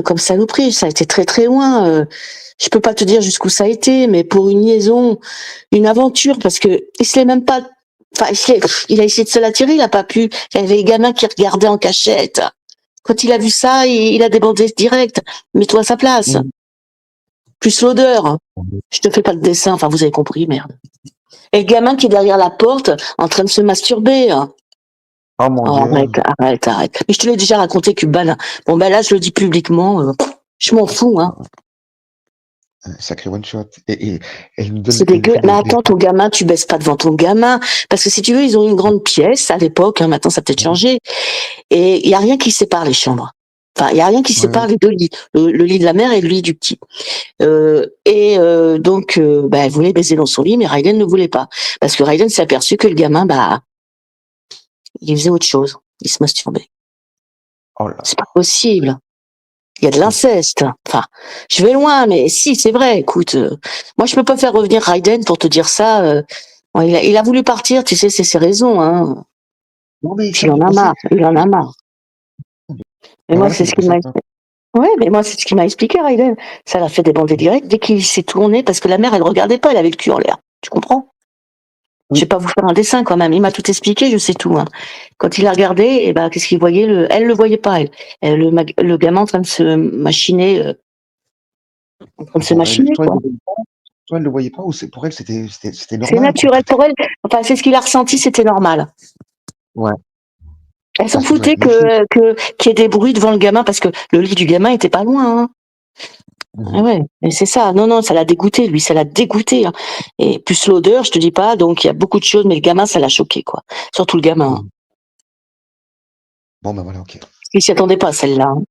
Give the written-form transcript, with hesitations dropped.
comme saloperie, ça a été très très loin. Je peux pas te dire jusqu'où ça a été, mais pour une liaison, une aventure, parce que il se l'est même pas. Enfin, il a essayé de se l'attirer, il a pas pu. Il y avait les gamins qui regardaient en cachette. Quand il a vu ça, il a débordé direct. Mets-toi à sa place. Mmh. Plus l'odeur. Je te fais pas de dessin. Enfin, vous avez compris, merde. Et le gamin qui est derrière la porte, en train de se masturber. Oh mon Oh, Dieu. arrête. Mais je te l'ai déjà raconté, Cuban. Bon, ben là, je le dis publiquement. Je m'en fous, hein. Un sacré one shot et C'est elle nous dégueu. fait Mais des attends, ton gamin, tu baisses pas devant ton gamin. Parce que si tu veux, ils ont une grande pièce à l'époque, hein, maintenant ça a peut-être changé. Et il y a rien qui sépare les chambres. Enfin, il y a rien qui ouais, ouais. sépare les deux lits. Le lit de la mère et le lit du petit. Donc, elle voulait baiser dans son lit, mais Raiden ne voulait pas. Parce que Raiden s'est aperçu que le gamin, il faisait autre chose. Il se masturbait. Oh là C'est là. pas possible. Il y a de Si. l'inceste. Enfin, je vais loin, mais si, c'est vrai. Écoute, moi, je peux pas faire revenir Raiden pour te dire ça. Bon, il a voulu partir, tu sais, c'est ses raisons. Hein. Non mais Puis ça il me en fait a penser marre. Il en a marre. Mais bah, moi, voilà, ça c'est me ce fait qu'il penser m'a à ça. expliqué. Ouais, mais moi, c'est ce qu'il m'a expliqué, Raiden. Ça l'a fait débander direct. Dès qu'il s'est tourné, parce que la mère, elle regardait pas, elle avait le cul en l'air. Tu comprends? Je vais Oui. pas vous faire un dessin quand même. Il m'a tout expliqué, je sais tout. Hein. Quand il a regardé, et qu'est-ce qu'il voyait elle le voyait pas. Le gamin en train de se machiner, en train de se Attends, elle machiner, toi, quoi. elle le voyait pas ou c'est pour elle, c'était C'est normal, quoi? naturel pour elle. Enfin, c'est ce qu'il a ressenti, c'était normal. Ouais, Elle s'en ça doit foutait être magnifique. qu'il y ait des bruits devant le gamin parce que le lit du gamin était pas loin. Hein. Ah Mmh. ouais, mais c'est ça. Non, ça l'a dégoûté, lui, ça l'a dégoûté. Hein. Et plus l'odeur, je te dis pas. Donc il y a beaucoup de choses, mais le gamin, ça l'a choqué, quoi. Surtout le gamin. Hein. Mmh. Bon, bah, voilà, OK. Il s'y attendait pas, celle-là. Hein.